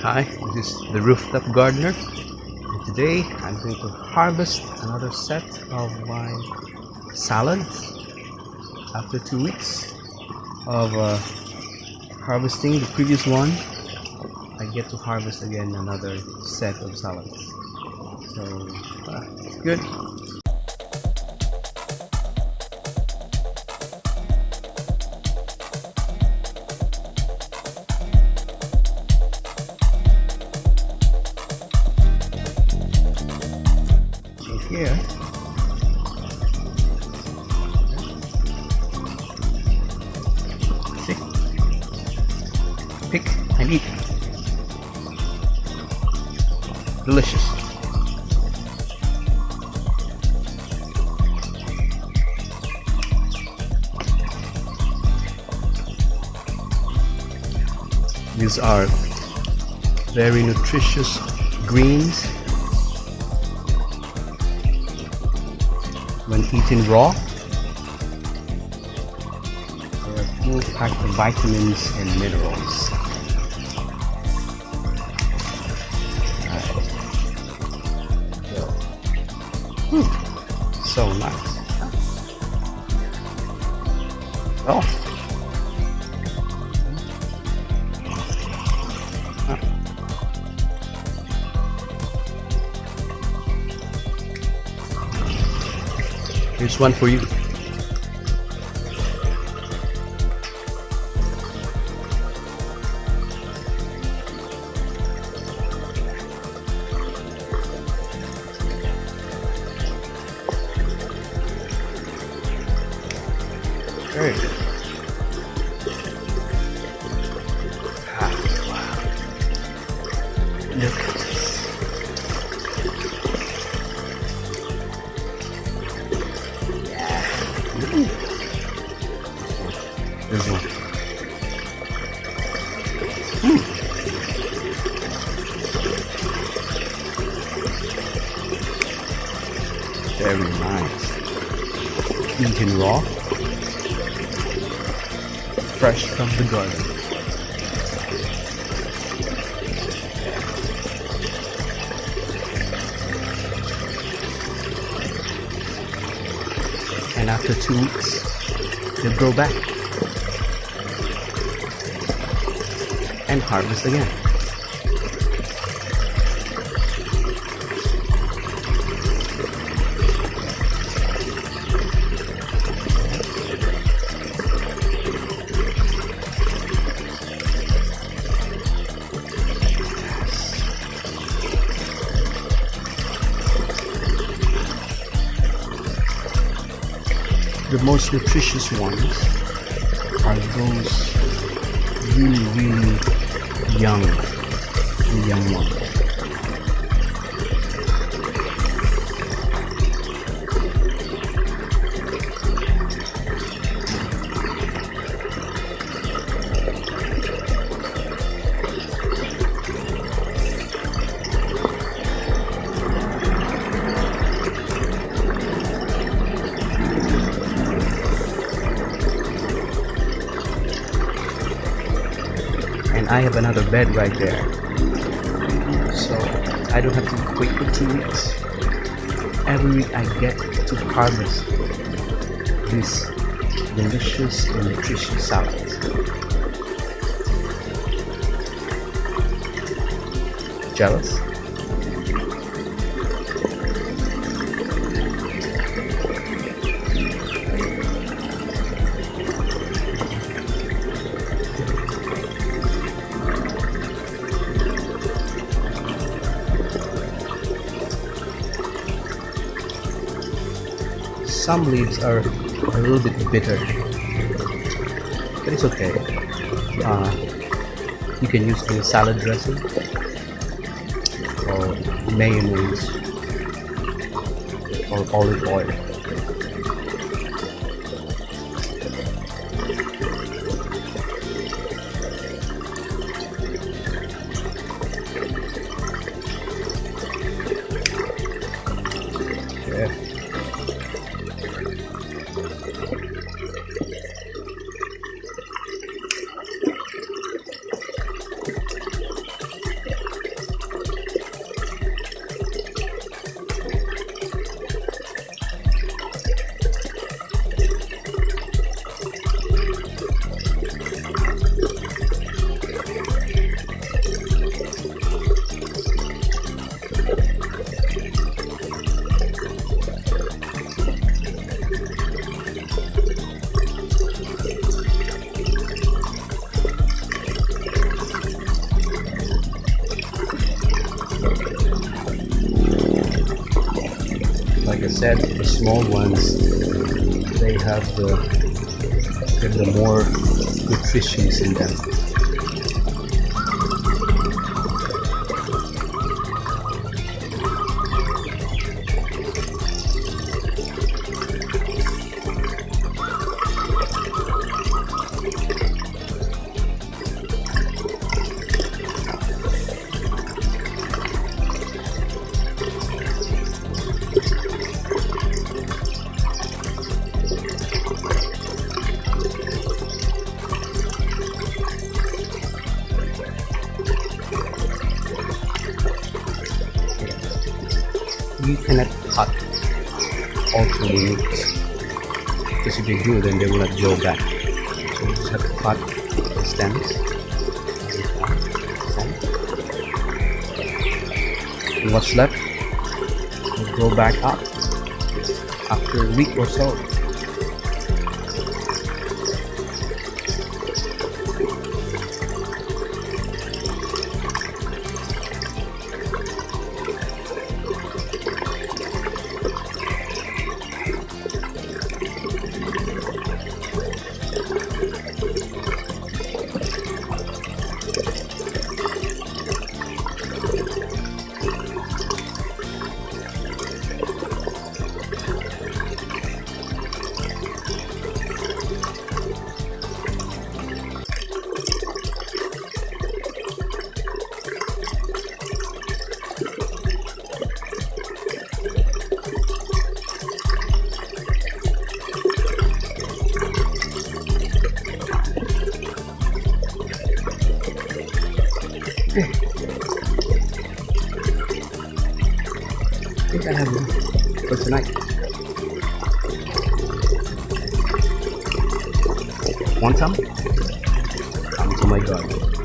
Hi, this is the Rooftop Gardener. And today I'm going to harvest another set of my salads. After 2 weeks of harvesting the previous one, I get to harvest again another set of salads. So it's good. Here see, pick and eat. Delicious. These are very nutritious greens when eaten raw. They are full packed of vitamins and minerals. So nice. Oh. Here's one for you. Very good. Wow. Look at this. This one. Very nice. Eaten raw, fresh from the garden. And after 2 weeks, they'll grow back and harvest again. The most nutritious ones are those really young ones. And I have another bed right there, so I don't have to wait for 2 weeks. Every week I get to harvest these delicious and nutritious salads. Jealous? Some leaves are a little bit bitter, but it's okay. You can use it in salad dressing or mayonnaise or olive oil. Yeah. like I said, the small ones, they have the more nutritions in them. You cannot cut all 20 roots, because if you do, then they will not grow back. So you just have to cut the stems. And what's left will grow back up after a week or so. I think I have one for tonight. Want some? Come to my garden.